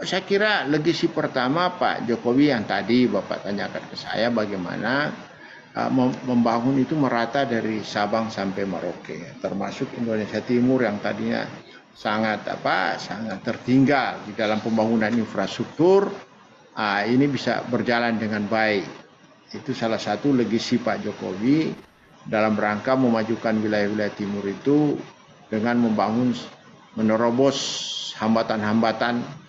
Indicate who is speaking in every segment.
Speaker 1: Saya kira legasi pertama Pak Jokowi yang tadi Bapak tanyakan ke saya bagaimana membangun itu merata dari Sabang sampai Merauke, termasuk Indonesia Timur yang tadinya sangat tertinggal di dalam pembangunan infrastruktur, ini bisa berjalan dengan baik. Itu salah satu legasi Pak Jokowi dalam rangka memajukan wilayah-wilayah timur itu dengan menerobos hambatan-hambatan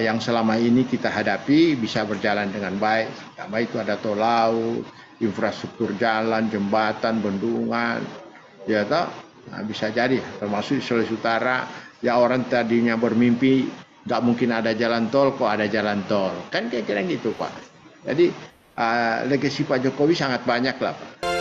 Speaker 1: yang selama ini kita hadapi bisa berjalan dengan baik. Pertama itu ada tol laut, infrastruktur jalan, jembatan, bendungan, ya toh. Nah, bisa jadi termasuk di Sulawesi Utara ya, orang tadinya bermimpi nggak mungkin ada jalan tol, kok ada jalan tol, kan kira-kira gitu Pak. Jadi legasi Pak Jokowi sangat banyak lah Pak.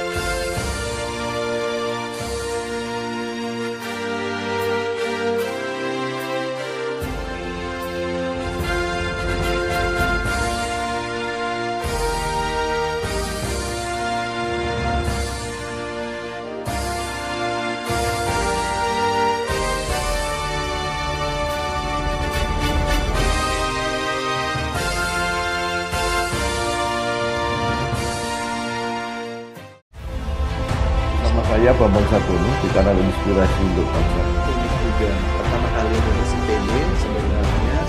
Speaker 2: Saya Bambang Sadono di kanal Inspirasi untuk Bangsa.
Speaker 3: Ini juga pertama kali mengisi PB sebenarnya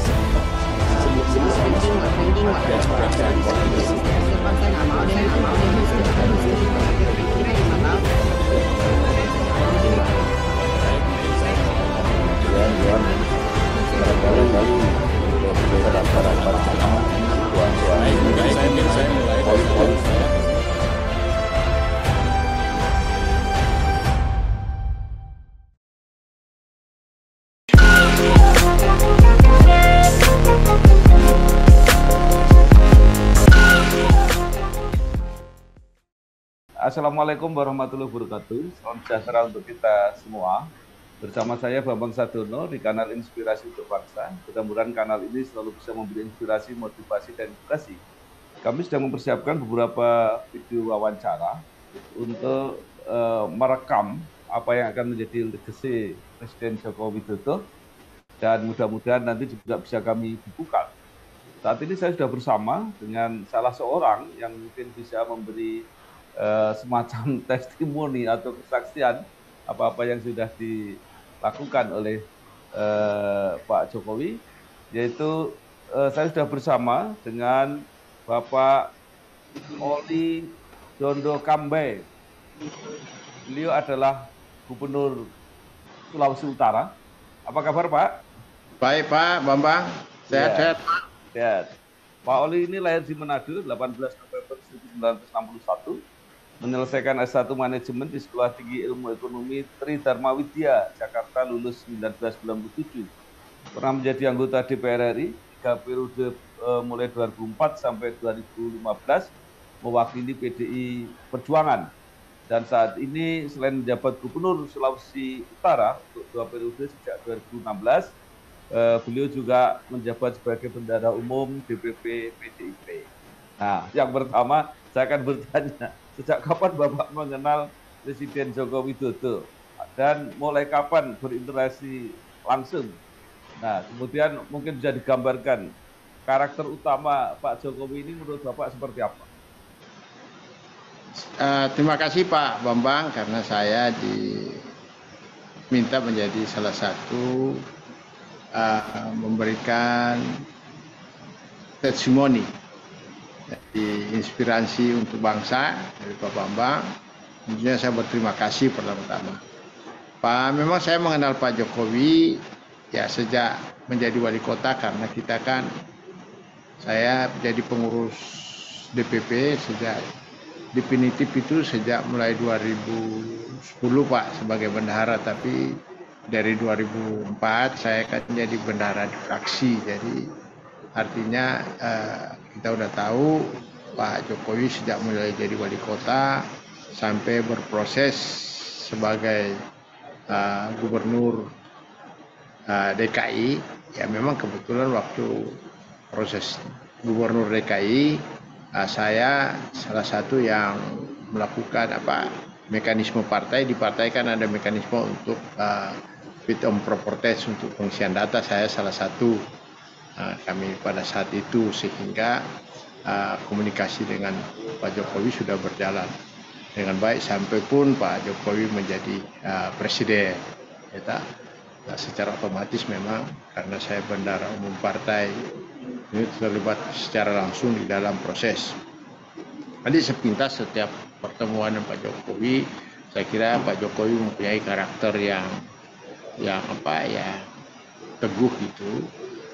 Speaker 2: Assalamualaikum warahmatullahi wabarakatuh. Salam sejahtera untuk kita semua. Bersama saya Bambang Sadono di kanal Inspirasi untuk Bangsa. Mudah-mudahan kanal ini selalu bisa memberi inspirasi, motivasi, dan edukasi. Kami sedang mempersiapkan beberapa video wawancara untuk merekam apa yang akan menjadi legasi Presiden Joko Widodo, dan mudah-mudahan nanti juga bisa kami bukukan. Saat ini saya sudah bersama dengan salah seorang yang mungkin bisa memberi semacam testimoni atau kesaksian apa-apa yang sudah dilakukan oleh Pak Jokowi, yaitu saya sudah bersama dengan Bapak Oli Dondo Kambe. Beliau adalah Gubernur Sulawesi Utara. Apa kabar Pak?
Speaker 1: Baik Pak Bambang, sehat-sehat.
Speaker 2: Sehat. Pak Oli ini lahir di Manado 18 November 1961. Menyelesaikan S1 Manajemen di Sekolah Tinggi Ilmu Ekonomi Tri Dharma Widya, Jakarta, lulus 1997. Pernah menjadi anggota DPR RI 3 periode mulai 2004 sampai 2015, mewakili PDI Perjuangan. Dan saat ini selain menjabat Gubernur Sulawesi Utara untuk 2 periode sejak 2016, beliau juga menjabat sebagai Bendahara Umum DPP PDIP. Nah, yang pertama saya akan bertanya, sejak kapan Bapak mengenal Presiden Joko Widodo dan mulai kapan berinteraksi langsung? Nah, kemudian mungkin bisa digambarkan karakter utama Pak Jokowi ini menurut Bapak seperti apa?
Speaker 1: Terima kasih Pak Bambang karena saya diminta menjadi salah satu memberikan testimoni jadi inspirasi untuk bangsa dari Pak Bambang. Tentunya saya berterima kasih pertama-tama. Pak, memang saya mengenal Pak Jokowi ya sejak menjadi wali kota, karena saya jadi pengurus DPP sejak definitif itu sejak mulai 2010 Pak sebagai bendahara, tapi dari 2004 saya kan jadi bendahara di fraksi. Jadi artinya kita udah tahu Pak Jokowi sejak mulai jadi wali kota sampai berproses sebagai gubernur DKI. Ya memang kebetulan waktu proses gubernur DKI saya salah satu yang melakukan mekanisme partai. Di partai kan ada mekanisme untuk fit and proper test untuk pengisian data, saya salah satu. kami pada saat itu, sehingga komunikasi dengan Pak Jokowi sudah berjalan dengan baik sampai pun Pak Jokowi menjadi presiden. Kita secara otomatis memang karena saya bendahara umum partai ini terlibat secara langsung di dalam proses. Nanti sepintas setiap pertemuan dengan Pak Jokowi, saya kira Pak Jokowi mempunyai karakter yang teguh itu,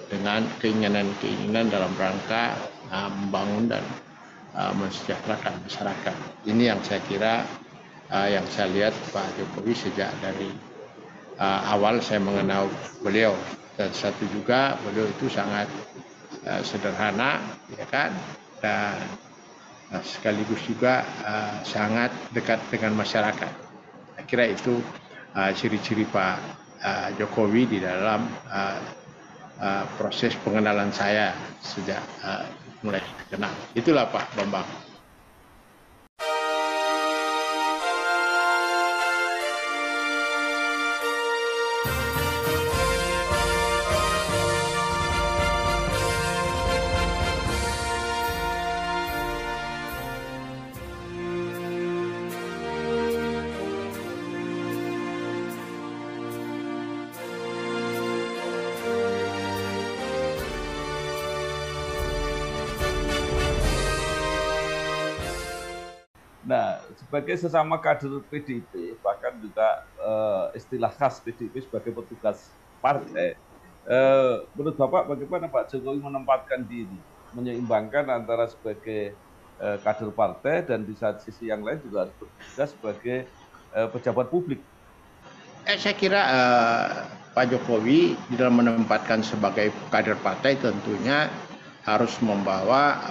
Speaker 1: dengan keinginan dalam rangka membangun dan mensejahterakan masyarakat. Ini yang saya kira yang saya lihat Pak Jokowi sejak dari awal saya mengenal beliau. Dan satu juga beliau itu sangat sederhana, ya kan, dan sekaligus juga sangat dekat dengan masyarakat. Saya kira itu ciri-ciri Pak Jokowi di dalam proses pengenalan saya sejak mulai kenal. Itulah Pak Bambang.
Speaker 2: Nah, sebagai sesama kader PDIP, bahkan juga istilah khas PDIP sebagai petugas partai, menurut Bapak bagaimana Pak Jokowi menempatkan diri, menyeimbangkan antara sebagai kader partai dan di saat sisi yang lain juga harus bertugas sebagai pejabat publik?
Speaker 1: Saya kira Pak Jokowi di dalam menempatkan sebagai kader partai tentunya harus membawa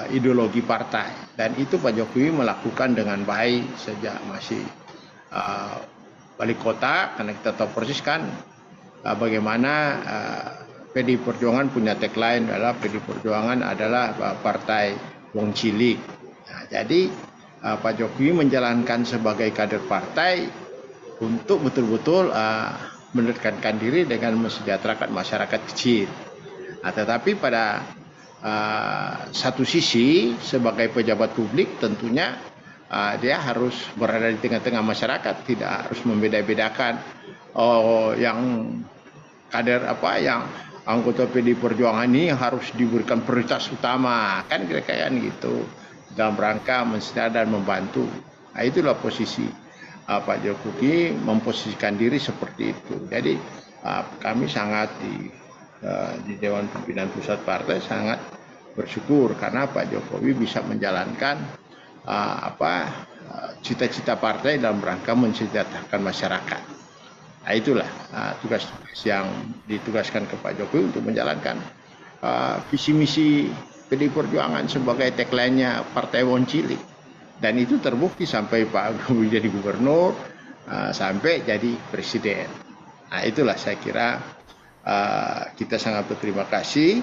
Speaker 1: ideologi partai, dan itu Pak Jokowi melakukan dengan baik sejak masih wali kota, karena kita tahu persis kan bagaimana PDI Perjuangan punya tagline adalah PDI Perjuangan adalah partai wong cilik. Nah, jadi Pak Jokowi menjalankan sebagai kader partai untuk betul-betul mendekatkan diri dengan mensejahterakan masyarakat kecil. Nah, tetapi pada satu sisi sebagai pejabat publik tentunya dia harus berada di tengah-tengah masyarakat, tidak harus membeda-bedakan yang kader yang anggota PDI Perjuangan ini harus diberikan prioritas utama, kan kira-kira gitu, dalam rangka mensejahterakan dan membantu. Nah, itulah posisi Pak Jokowi memposisikan diri seperti itu. Jadi kami sangat di Dewan Pimpinan Pusat Partai sangat bersyukur karena Pak Jokowi bisa menjalankan cita-cita partai dalam rangka mensejahterakan masyarakat. Nah, itulah tugas yang ditugaskan ke Pak Jokowi untuk menjalankan visi misi PDI Perjuangan sebagai tagline-nya Partai Wong Cilik, dan itu terbukti sampai Pak Jokowi jadi gubernur sampai jadi presiden. Nah, itulah saya kira kita sangat berterima kasih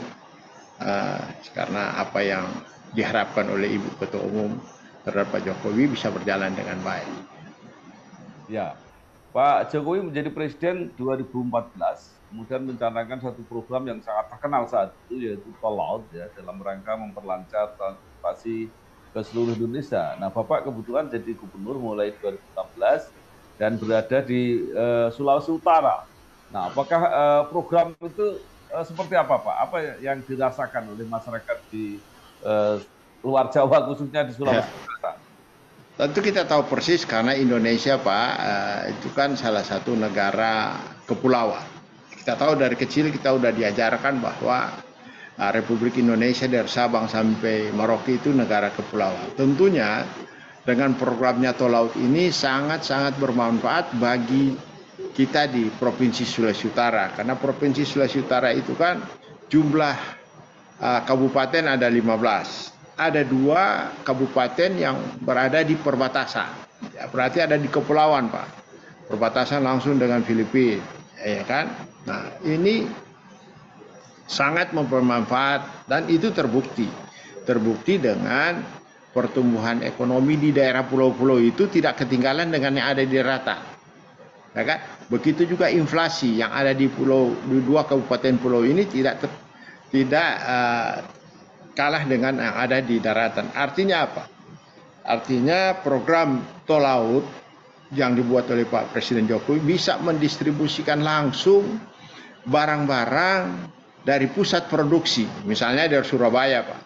Speaker 1: karena apa yang diharapkan oleh Ibu Ketua Umum terhadap Pak Jokowi bisa berjalan dengan baik.
Speaker 2: Ya, Pak Jokowi menjadi presiden 2014, kemudian mencanangkan satu program yang sangat terkenal saat itu, yaitu Tol Laut, ya, dalam rangka memperlancar transportasi ke seluruh Indonesia. Nah, Bapak kebetulan jadi gubernur mulai 2016 dan berada di Sulawesi Utara. Nah, apakah program itu seperti apa, Pak? Apa yang dirasakan oleh masyarakat di luar Jawa, khususnya di Sulawesi Utara?
Speaker 1: Tentu kita tahu persis karena Indonesia, Pak, itu kan salah satu negara kepulauan. Kita tahu dari kecil kita udah diajarkan bahwa Republik Indonesia dari Sabang sampai Merauke itu negara kepulauan. Tentunya dengan programnya Tol Laut ini sangat-sangat bermanfaat bagi kita di Provinsi Sulawesi Utara, karena Provinsi Sulawesi Utara itu kan jumlah kabupaten ada 15. Ada 2 kabupaten yang berada di perbatasan. Ya, berarti ada di kepulauan, Pak. Perbatasan langsung dengan Filipina, ya kan? Nah, ini sangat bermanfaat dan itu terbukti. Terbukti dengan pertumbuhan ekonomi di daerah pulau-pulau itu tidak ketinggalan dengan yang ada di rata. Ya kan? Begitu juga inflasi yang ada di 2 kabupaten pulau ini tidak kalah dengan yang ada di daratan. Artinya apa? Artinya program tol laut yang dibuat oleh Pak Presiden Jokowi bisa mendistribusikan langsung barang-barang dari pusat produksi. Misalnya dari Surabaya, Pak.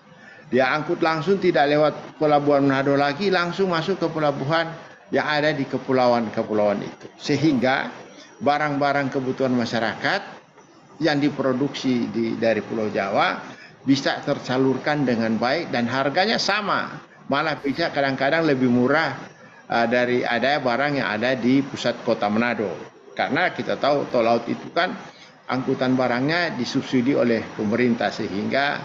Speaker 1: Dia angkut langsung, tidak lewat pelabuhan Manado lagi, langsung masuk ke pelabuhan yang ada di kepulauan-kepulauan itu. Sehingga barang-barang kebutuhan masyarakat yang diproduksi dari Pulau Jawa bisa tersalurkan dengan baik dan harganya sama. Malah bisa kadang-kadang lebih murah dari ada barang yang ada di pusat kota Manado. Karena kita tahu tol laut itu kan angkutan barangnya disubsidi oleh pemerintah sehingga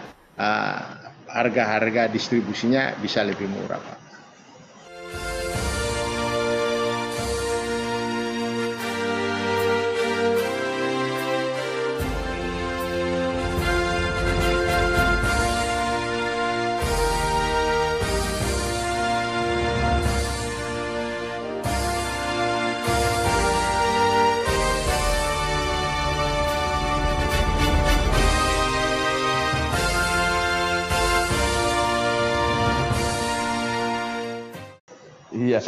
Speaker 1: harga-harga distribusinya bisa lebih murah, Pak.
Speaker 2: Iya,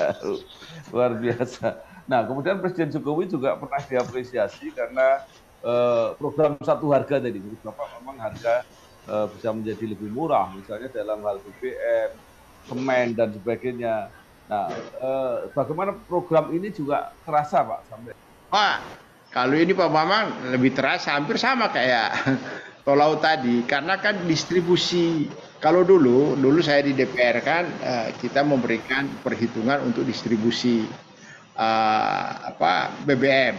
Speaker 2: luar biasa. Nah, kemudian Presiden Jokowi juga pernah diapresiasi karena program satu harga tadi. Bapak memang harga bisa menjadi lebih murah, misalnya dalam hal BBM, semen dan sebagainya. Nah, bagaimana program ini juga terasa, Pak, sampai?
Speaker 1: Pak, kalau ini Pak Bambang lebih terasa hampir sama kayak tol laut tadi, karena kan distribusi. Kalau dulu saya di DPR kan kita memberikan perhitungan untuk distribusi BBM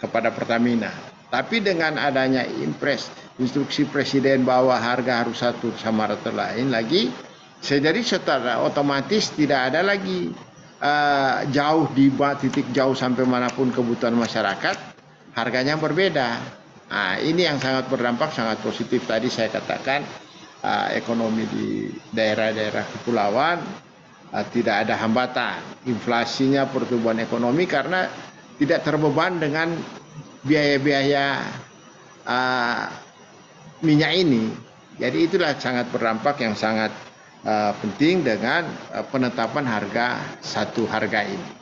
Speaker 1: kepada Pertamina. Tapi dengan adanya impres instruksi Presiden bahwa harga harus satu sama rata lain lagi, jadi secara otomatis tidak ada lagi jauh di titik jauh sampai manapun kebutuhan masyarakat, harganya berbeda. Nah, ini yang sangat berdampak, sangat positif. Tadi saya katakan ekonomi di daerah-daerah kepulauan tidak ada hambatan, inflasinya, pertumbuhan ekonomi karena tidak terbeban dengan biaya-biaya minyak ini. Jadi itulah sangat berdampak yang sangat penting dengan penetapan harga satu harga ini.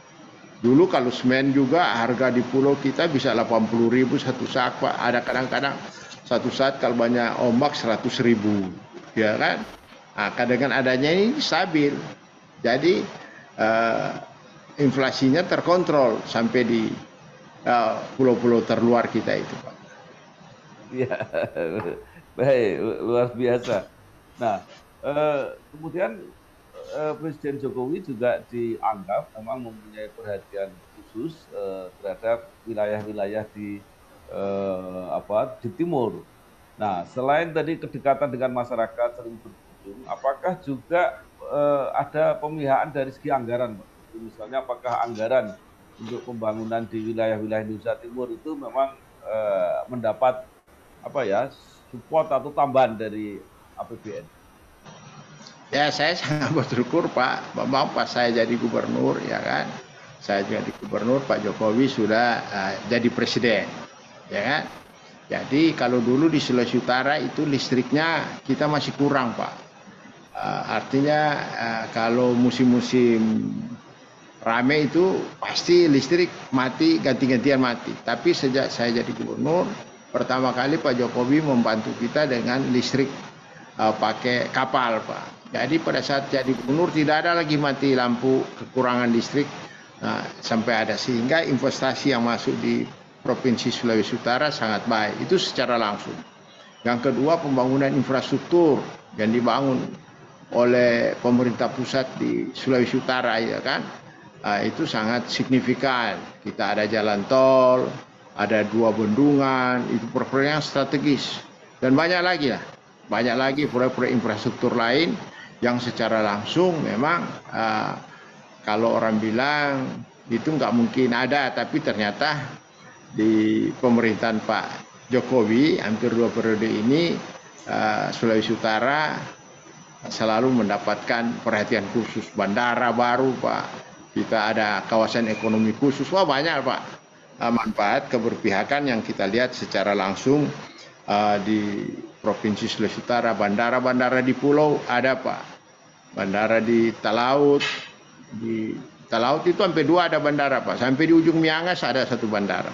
Speaker 1: Dulu kalau semen juga harga di pulau kita bisa 80.000 satu sak, Pak. Ada kadang-kadang satu saat kalau banyak ombak 100.000, ya kan? Nah, dengan adanya ini stabil. Jadi inflasinya terkontrol sampai di pulau-pulau terluar kita itu, Pak.
Speaker 2: Ya, baik, luar biasa. Nah, kemudian Presiden Jokowi juga dianggap memang mempunyai perhatian khusus terhadap wilayah-wilayah di timur. Nah, selain tadi kedekatan dengan masyarakat sering berkunjung, apakah juga ada pemihakan dari segi anggaran, Pak? Misalnya apakah anggaran untuk pembangunan di wilayah-wilayah Indonesia Timur itu memang mendapat support atau tambahan dari APBN?
Speaker 1: Ya, saya sangat bersyukur Pak Bambang pas saya jadi gubernur, ya kan. Saya jadi gubernur, Pak Jokowi sudah jadi presiden, ya kan. Jadi kalau dulu di Sulawesi Utara itu listriknya kita masih kurang, Pak. Artinya kalau musim-musim rame itu pasti listrik mati, ganti-gantian mati. Tapi sejak saya jadi gubernur, pertama kali Pak Jokowi membantu kita dengan listrik pakai kapal, Pak. Jadi pada saat jadi gubernur tidak ada lagi mati lampu, kekurangan listrik sampai ada, sehingga investasi yang masuk di Provinsi Sulawesi Utara sangat baik. Itu secara langsung. Yang kedua, pembangunan infrastruktur yang dibangun oleh pemerintah pusat di Sulawesi Utara, ya kan, itu sangat signifikan. Kita ada jalan tol, ada 2 bendungan, itu proyek yang strategis, dan banyak lagi lah, banyak lagi proyek-proyek infrastruktur lain yang secara langsung memang kalau orang bilang itu nggak mungkin ada, tapi ternyata di pemerintahan Pak Jokowi hampir 2 periode ini Sulawesi Utara selalu mendapatkan perhatian khusus. Bandara baru, Pak, kita ada kawasan ekonomi khusus, wah banyak, Pak, manfaat keberpihakan yang kita lihat secara langsung di Provinsi Sulawesi Utara. Bandara-bandara di pulau ada Pak. Bandara di Talaut, itu sampai 2 ada bandara Pak. Sampai di ujung Miangas ada 1 bandara.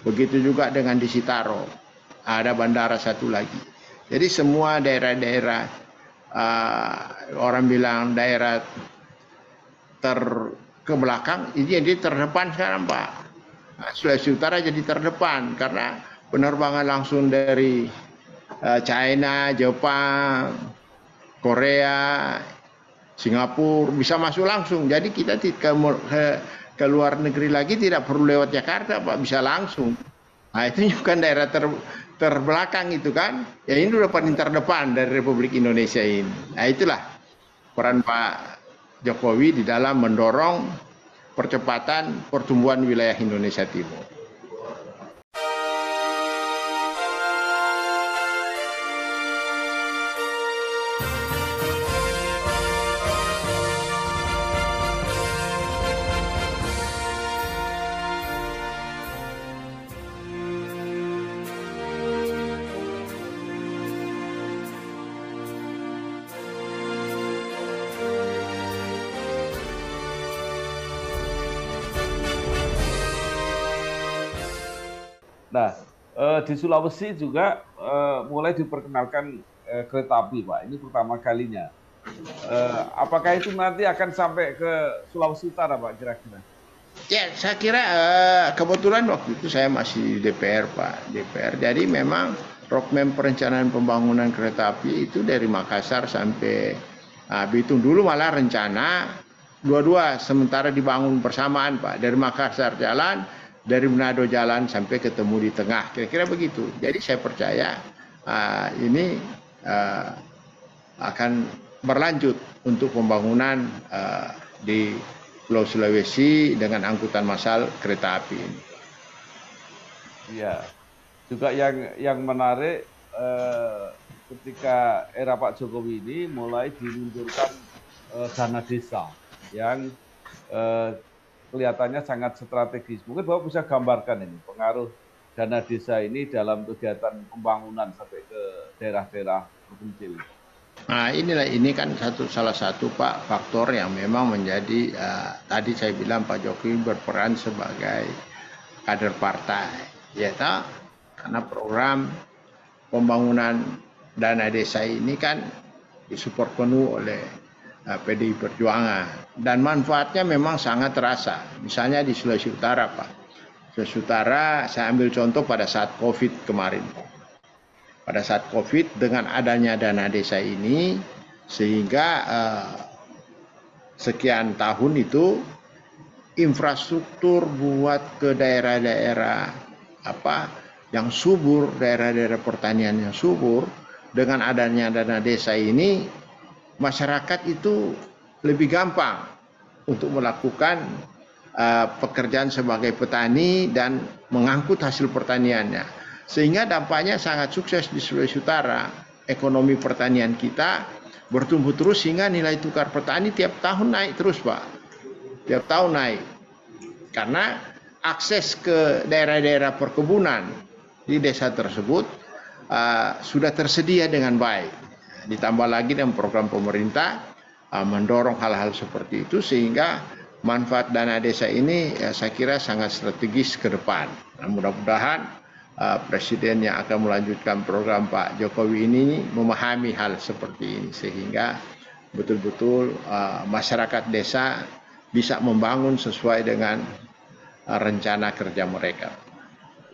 Speaker 1: Begitu juga dengan di Sitaro, ada bandara 1 lagi. Jadi semua daerah-daerah, orang bilang daerah ke belakang, ini jadi terdepan sekarang Pak. Sulawesi Utara jadi terdepan karena penerbangan langsung dari China, Jepang, Korea, Singapura bisa masuk langsung. Jadi kita ke luar negeri lagi tidak perlu lewat Jakarta Pak, bisa langsung. Nah itu bukan daerah terbelakang itu kan. Ya ini udah paling terdepan dari Republik Indonesia ini. Nah itulah peran Pak Jokowi di dalam mendorong percepatan pertumbuhan wilayah Indonesia Timur.
Speaker 2: Nah, di Sulawesi juga mulai diperkenalkan kereta api, Pak. Ini pertama kalinya. Apakah itu nanti akan sampai ke Sulawesi Utara, Pak, kira-kira?
Speaker 1: Ya, saya kira kebetulan waktu itu saya masih di DPR, Pak. DPR. Jadi memang roadmap perencanaan pembangunan kereta api itu dari Makassar sampai Bitung. Dulu malah rencana dua-dua sementara dibangun bersamaan, Pak. Dari Makassar jalan, dari Manado jalan sampai ketemu di tengah, kira-kira begitu. Jadi saya percaya ini akan berlanjut untuk pembangunan di Pulau Sulawesi dengan angkutan massal kereta api ini.
Speaker 2: Iya, juga yang menarik ketika era Pak Jokowi ini mulai diluncurkan dana desa yang kelihatannya sangat strategis. Mungkin Bapak bisa gambarkan ini pengaruh dana desa ini dalam kegiatan pembangunan sampai ke daerah-daerah terpencil.
Speaker 1: Nah ini kan salah satu Pak faktor yang memang menjadi tadi saya bilang Pak Jokowi berperan sebagai kader partai, ya tak? Karena program pembangunan dana desa ini kan disupport penuh oleh PDI Perjuangan dan manfaatnya memang sangat terasa. Misalnya di Sulawesi Utara Pak, Sulawesi Utara saya ambil contoh pada saat COVID kemarin. Pada saat COVID dengan adanya dana desa ini sehingga sekian tahun itu infrastruktur buat ke daerah-daerah yang subur, daerah-daerah pertanian yang subur, dengan adanya dana desa ini masyarakat itu lebih gampang untuk melakukan pekerjaan sebagai petani dan mengangkut hasil pertaniannya. Sehingga dampaknya sangat sukses di Sulawesi Utara. Ekonomi pertanian kita bertumbuh terus sehingga nilai tukar petani tiap tahun naik terus Pak. Tiap tahun naik. Karena akses ke daerah-daerah perkebunan di desa tersebut sudah tersedia dengan baik. Ditambah lagi dengan program pemerintah mendorong hal-hal seperti itu sehingga manfaat dana desa ini saya kira sangat strategis ke depan. Nah, mudah-mudahan Presiden yang akan melanjutkan program Pak Jokowi ini memahami hal seperti ini sehingga betul-betul masyarakat desa bisa membangun sesuai dengan rencana kerja mereka.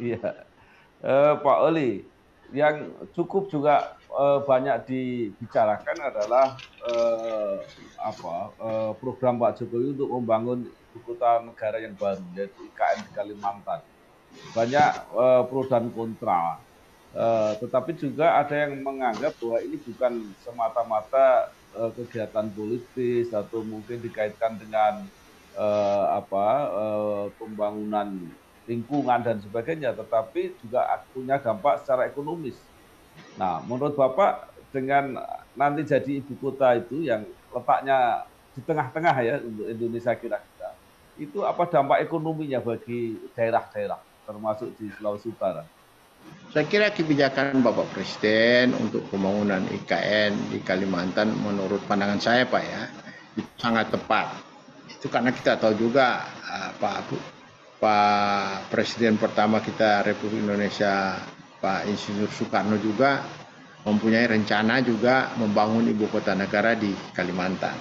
Speaker 2: Iya, Pak Oli, yang cukup juga banyak dibicarakan adalah program Pak Jokowi untuk membangun ibu kota negara yang baru, yaitu IKN di Kalimantan. Banyak pro dan kontra, tetapi juga ada yang menganggap bahwa ini bukan semata-mata kegiatan politis atau mungkin dikaitkan dengan pembangunan lingkungan dan sebagainya, tetapi juga punya dampak secara ekonomis. Nah, menurut Bapak dengan nanti jadi ibu kota itu yang letaknya di tengah-tengah ya untuk Indonesia kira-kira, itu apa dampak ekonominya bagi daerah-daerah termasuk di Sulawesi Utara?
Speaker 1: Saya kira kebijakan Bapak Presiden untuk pembangunan IKN di Kalimantan menurut pandangan saya Pak ya, itu sangat tepat. Itu karena kita tahu juga Pak Presiden pertama kita Republik Indonesia Pak Insinyur Soekarno juga mempunyai rencana juga membangun ibu kota negara di Kalimantan.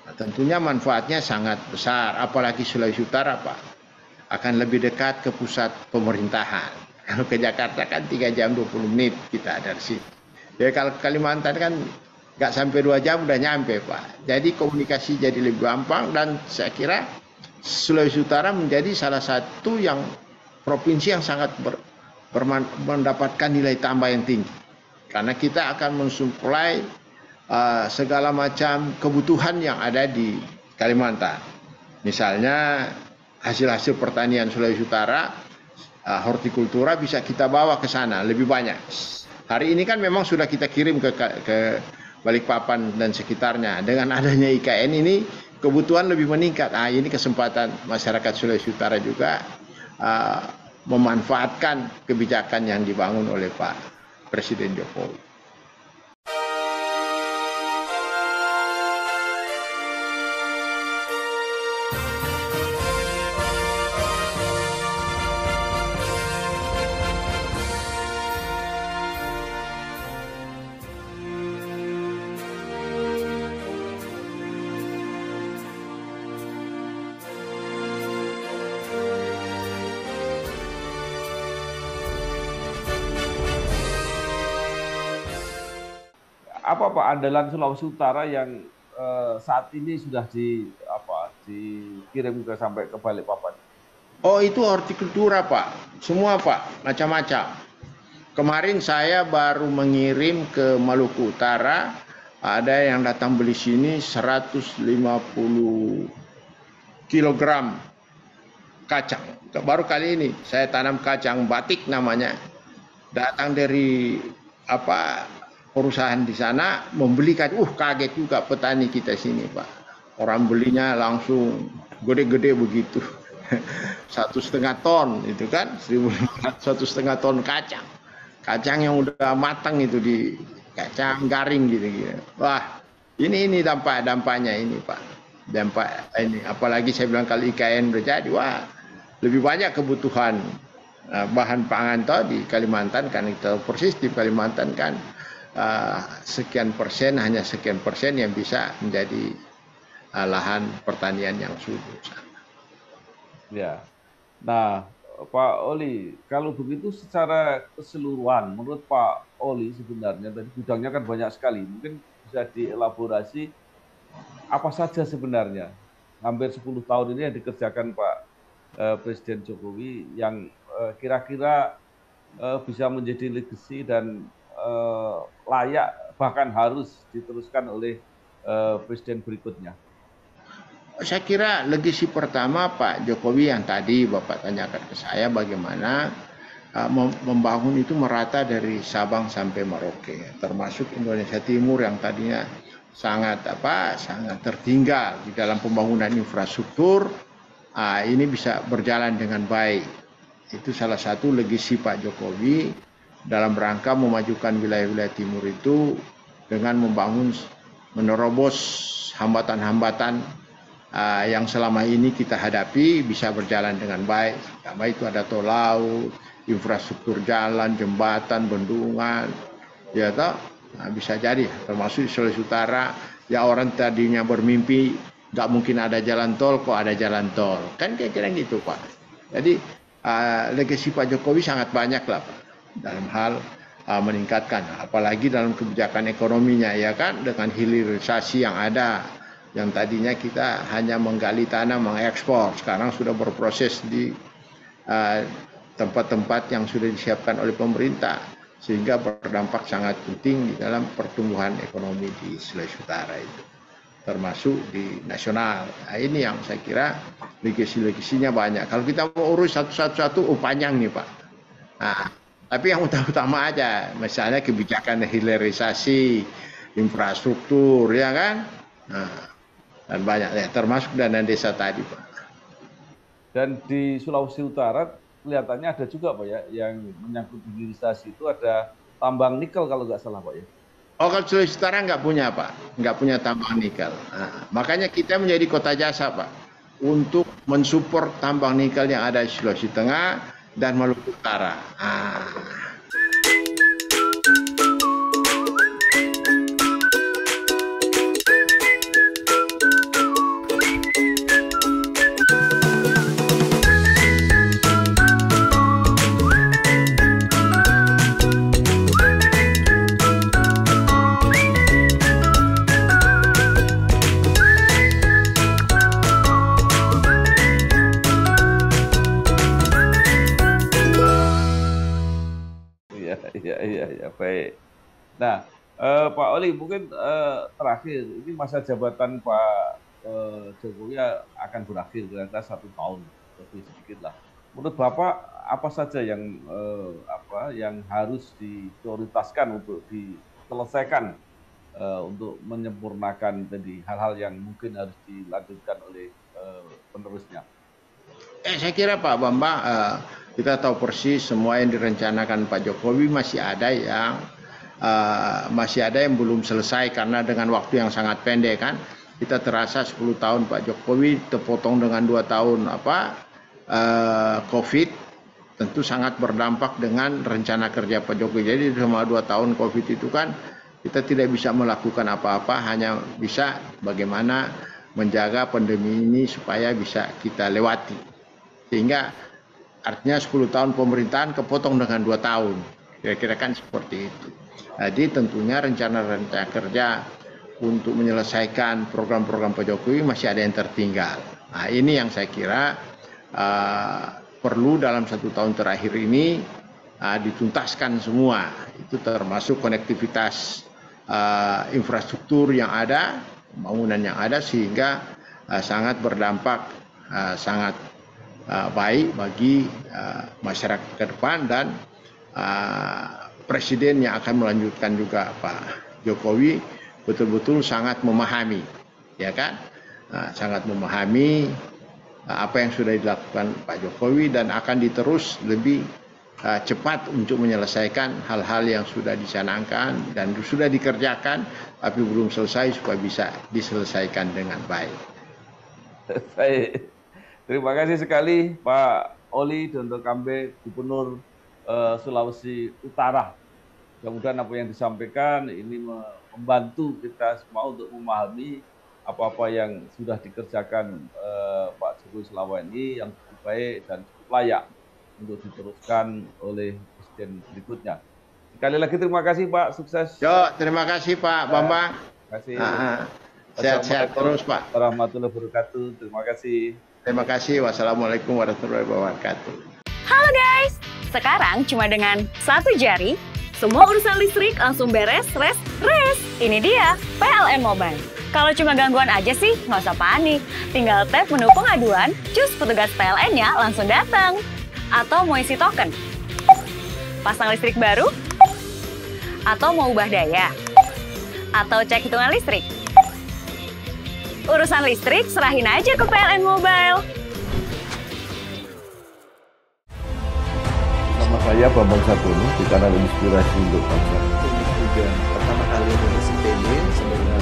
Speaker 1: Nah, tentunya manfaatnya sangat besar, apalagi Sulawesi Utara Pak, akan lebih dekat ke pusat pemerintahan. Kalau ke Jakarta kan 3 jam 20 menit kita dari sini. Ya kalau ke Kalimantan kan nggak sampai 2 jam udah nyampe Pak. Jadi komunikasi jadi lebih gampang dan saya kira Sulawesi Utara menjadi salah satu yang provinsi yang sangat mendapatkan nilai tambah yang tinggi. Karena kita akan mensuplai segala macam kebutuhan yang ada di Kalimantan. Misalnya hasil-hasil pertanian Sulawesi Utara, hortikultura bisa kita bawa ke sana lebih banyak. Hari ini kan memang sudah kita kirim ke Balikpapan dan sekitarnya. Dengan adanya IKN ini kebutuhan lebih meningkat. Ini kesempatan masyarakat Sulawesi Utara juga memanfaatkan kebijakan yang dibangun oleh Pak Presiden Jokowi.
Speaker 2: Apa Pak andalan Sulawesi Utara yang saat ini sudah dikirim sampai ke Balikpapan?
Speaker 1: Oh itu hortikultura Pak, semua Pak, macam-macam. Kemarin saya baru mengirim ke Maluku Utara, ada yang datang beli sini 150 kilogram kacang. Baru kali ini saya tanam kacang batik namanya, datang dari perusahaan di sana membelikan. Kaget juga petani kita sini Pak, orang belinya langsung gede-gede begitu. 1,5 ton itu kan, 1,5 ton kacang yang udah matang itu, di kacang garing gitu. Wah ini dampaknya ini Pak, dampak ini apalagi saya bilang kalau IKN berjadi, wah lebih banyak kebutuhan bahan pangan di Kalimantan kan. Kita persis di Kalimantan kan sekian persen, hanya sekian persen yang bisa menjadi lahan pertanian yang subur.
Speaker 2: Ya, nah Pak Oli, kalau begitu secara keseluruhan, menurut Pak Oli sebenarnya tadi bidangnya kan banyak sekali, mungkin bisa dielaborasi apa saja sebenarnya hampir 10 tahun ini yang dikerjakan Pak Presiden Jokowi yang kira-kira bisa menjadi legacy dan layak bahkan harus diteruskan oleh presiden berikutnya.
Speaker 1: Saya kira legasi pertama Pak Jokowi yang tadi Bapak tanyakan ke saya, bagaimana membangun itu merata dari Sabang sampai Merauke, termasuk Indonesia Timur yang tadinya sangat tertinggal di dalam pembangunan infrastruktur, ini bisa berjalan dengan baik. Itu salah satu legasi Pak Jokowi dalam rangka memajukan wilayah-wilayah timur itu dengan menerobos hambatan-hambatan yang selama ini kita hadapi bisa berjalan dengan baik. Pertama itu ada tol laut, infrastruktur jalan, jembatan, bendungan, ya toh. Bisa jadi termasuk di Sulawesi Utara, ya orang tadinya bermimpi nggak mungkin ada jalan tol, kok ada jalan tol, kan kira-kira gitu Pak. Jadi legasi Pak Jokowi sangat banyak lah Pak dalam hal meningkatkan, apalagi dalam kebijakan ekonominya ya kan, dengan hilirisasi yang ada. Yang tadinya kita hanya menggali tanah, mengekspor, sekarang sudah berproses di tempat-tempat yang sudah disiapkan oleh pemerintah, sehingga berdampak sangat penting di dalam pertumbuhan ekonomi di Sulawesi Utara itu, termasuk di nasional. Nah, ini yang saya kira legasi-legasinya banyak. Kalau kita mau urus satu-satu, panjang nih Pak. Nah, tapi yang utama-utama aja, misalnya kebijakan hilirisasi, infrastruktur, ya kan? Nah, dan banyak ya, termasuk dana desa tadi Pak.
Speaker 2: Dan di Sulawesi Utara kelihatannya ada juga Pak ya, yang menyangkut hilirisasi itu ada tambang nikel kalau nggak salah Pak ya.
Speaker 1: Oh, kalau Sulawesi Utara nggak punya Pak, nggak punya tambang nikel. Nah, makanya kita menjadi kota jasa Pak, untuk mensupport tambang nikel yang ada di Sulawesi Tengah dan Maluku Utara.
Speaker 2: Iya, baik. Nah, Pak Oli, mungkin terakhir, ini masa jabatan Pak Jokowi akan berakhir kira-kira 1 tahun, lebih sedikit lah. Menurut Bapak, apa saja yang harus diprioritaskan untuk diselesaikan untuk menyempurnakan tadi hal-hal yang mungkin harus dilanjutkan oleh penerusnya?
Speaker 1: Saya kira Pak Bambang, kita tahu persis semua yang direncanakan Pak Jokowi masih ada yang belum selesai karena dengan waktu yang sangat pendek kan. Kita terasa 10 tahun Pak Jokowi terpotong dengan 2 tahun COVID, tentu sangat berdampak dengan rencana kerja Pak Jokowi. Jadi selama 2 tahun COVID itu kan kita tidak bisa melakukan apa-apa, hanya bisa bagaimana menjaga pandemi ini supaya bisa kita lewati. Sehingga artinya 10 tahun pemerintahan kepotong dengan 2 tahun. Kira-kira kan seperti itu. Jadi tentunya rencana-rencana kerja untuk menyelesaikan program-program Pak Jokowi masih ada yang tertinggal. Nah, ini yang saya kira perlu dalam 1 tahun terakhir ini dituntaskan semua. Itu termasuk konektivitas infrastruktur yang ada, pembangunan yang ada, sehingga sangat berdampak sangat baik bagi masyarakat ke depan, dan presiden yang akan melanjutkan juga Pak Jokowi betul-betul sangat memahami, ya kan, sangat memahami apa yang sudah dilakukan Pak Jokowi dan akan diterus lebih cepat untuk menyelesaikan hal-hal yang sudah dicanangkan dan sudah dikerjakan tapi belum selesai supaya bisa diselesaikan dengan baik.
Speaker 2: Baik. Terima kasih sekali Pak Oli Dondo Kambe, Gubernur Sulawesi Utara. Mudah-mudahan apa yang disampaikan ini membantu kita semua untuk memahami apa-apa yang sudah dikerjakan Pak Jokowi selama ini yang cukup baik dan cukup layak untuk diteruskan oleh presiden berikutnya. Sekali lagi terima kasih Pak, sukses.
Speaker 1: Yo, terima kasih Pak Bambang.
Speaker 2: Terima kasih.
Speaker 1: Sehat-sehat terus Pak.
Speaker 2: Warahmatullahi wabarakatuh. Terima kasih.
Speaker 1: Terima kasih. Wassalamualaikum warahmatullahi wabarakatuh.
Speaker 4: Halo guys, sekarang cuma dengan 1 jari, semua urusan listrik langsung beres, res. Ini dia, PLN Mobile. Kalau cuma gangguan aja sih, nggak usah panik. Tinggal tap menu pengaduan, cus petugas PLN-nya langsung datang. Atau mau isi token, pasang listrik baru, atau mau ubah daya, atau cek hitungan listrik. Urusan listrik serahin aja ke PLN Mobile.
Speaker 2: Sama saya Bambang Satono di kanal Inspirasi untuk Bangsa.
Speaker 3: Ini juga pertama kali mengisi PB sebenarnya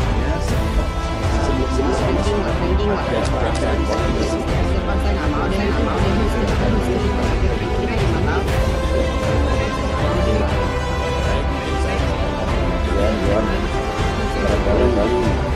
Speaker 2: Barangkali